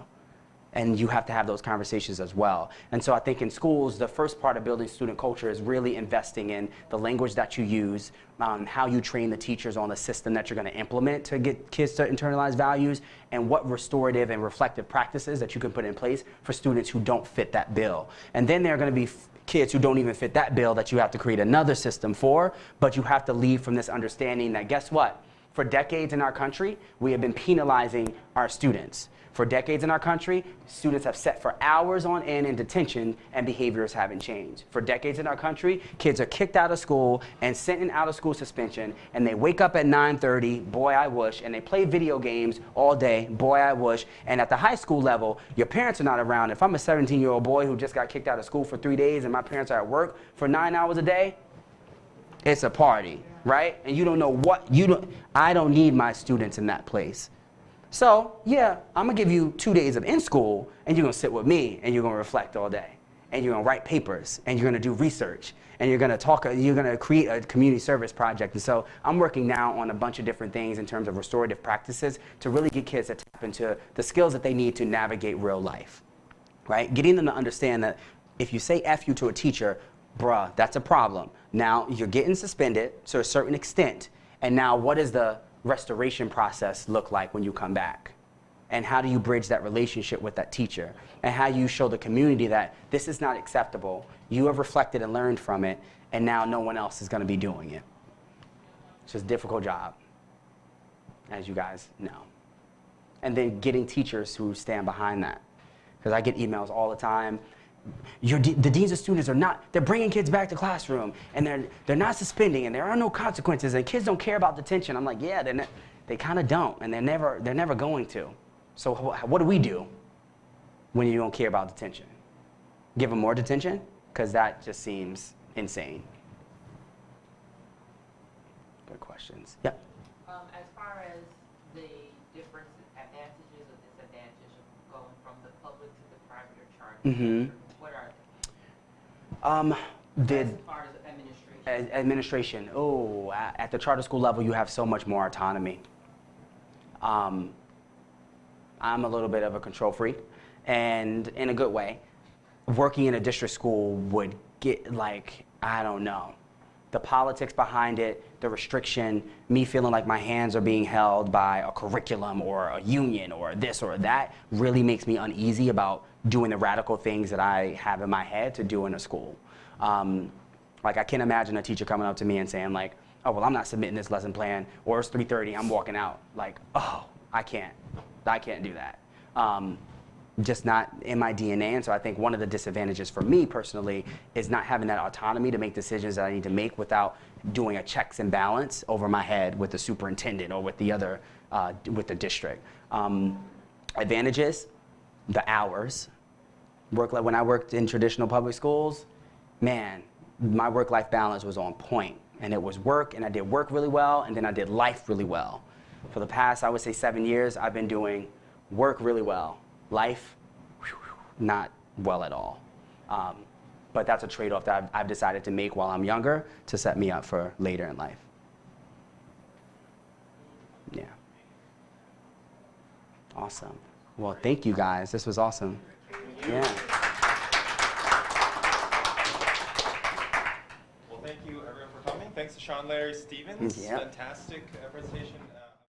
And you have to have those conversations as well. And so I think in schools, the first part of building student culture is really investing in the language that you use, how you train the teachers on the system that you're gonna implement to get kids to internalize values, and what restorative and reflective practices that you can put in place for students who don't fit that bill. And then there are gonna be kids who don't even fit that bill that you have to create another system for, but you have to leave from this understanding that, guess what? For decades in our country, we have been penalizing our students. For decades in our country, students have sat for hours on end in detention and behaviors haven't changed. For decades in our country, kids are kicked out of school and sent in out of school suspension, and they wake up at 9:30, boy I wish, and they play video games all day, boy I wish. And at the high school level, your parents are not around. If I'm a 17-year-old boy who just got kicked out of school for 3 days and my parents are at work for 9 hours a day, it's a party, right? And you don't know what, I don't need my students in that place. So, yeah, I'm gonna give you 2 days of in school, and you're gonna sit with me, and you're gonna reflect all day. And you're gonna write papers, and you're gonna do research, and you're gonna create a community service project. And so I'm working now on a bunch of different things in terms of restorative practices to really get kids to tap into the skills that they need to navigate real life, right? Getting them to understand that if you say F you to a teacher, bruh, that's a problem. Now you're getting suspended to a certain extent, and now what is the restoration process look like when you come back? And how do you bridge that relationship with that teacher? And how you show the community that this is not acceptable, you have reflected and learned from it, and now no one else is gonna be doing it. It's just a difficult job, as you guys know. And then getting teachers who stand behind that. Because I get emails all the time. The deans of students they're bringing kids back to classroom, and they're not suspending, and there are no consequences, and kids don't care about detention. I'm like, yeah, they kind of don't, and they're never going to. So what do we do when you don't care about detention? Give them more detention? Because that just seems insane. Good questions. Yep. As far as the different advantages or disadvantages of going from the public to the private or charter, Mm-hmm. what are they? The As far as administration Administration. Oh, at the charter school level, you have so much more autonomy. I'm a little bit of a control freak, and in a good way. Working in a district school would get, like, I don't know, the politics behind it, the restriction, me feeling like my hands are being held by a curriculum or a union or this or that really makes me uneasy about doing the radical things that I have in my head to do in a school. Like, I can't imagine a teacher coming up to me and saying, like, oh, well, I'm not submitting this lesson plan, or it's 3:30, I'm walking out. Like, oh, I can't do that. Just not in my DNA. And so I think one of the disadvantages for me personally is not having that autonomy to make decisions that I need to make without doing a checks and balance over my head with the superintendent or with the other, with the district. Advantages, the hours. When I worked in traditional public schools, man, my work-life balance was on point. And it was work, and I did work really well, and then I did life really well. For the past, I would say 7 years, I've been doing work really well. Life, not well at all. But that's a trade-off that I've decided to make while I'm younger to set me up for later in life. Yeah. Awesome. Well, thank you guys. This was awesome. Yeah. Well, thank you everyone for coming. Thanks to Sean, Larry, Stevens. Yep. Fantastic presentation.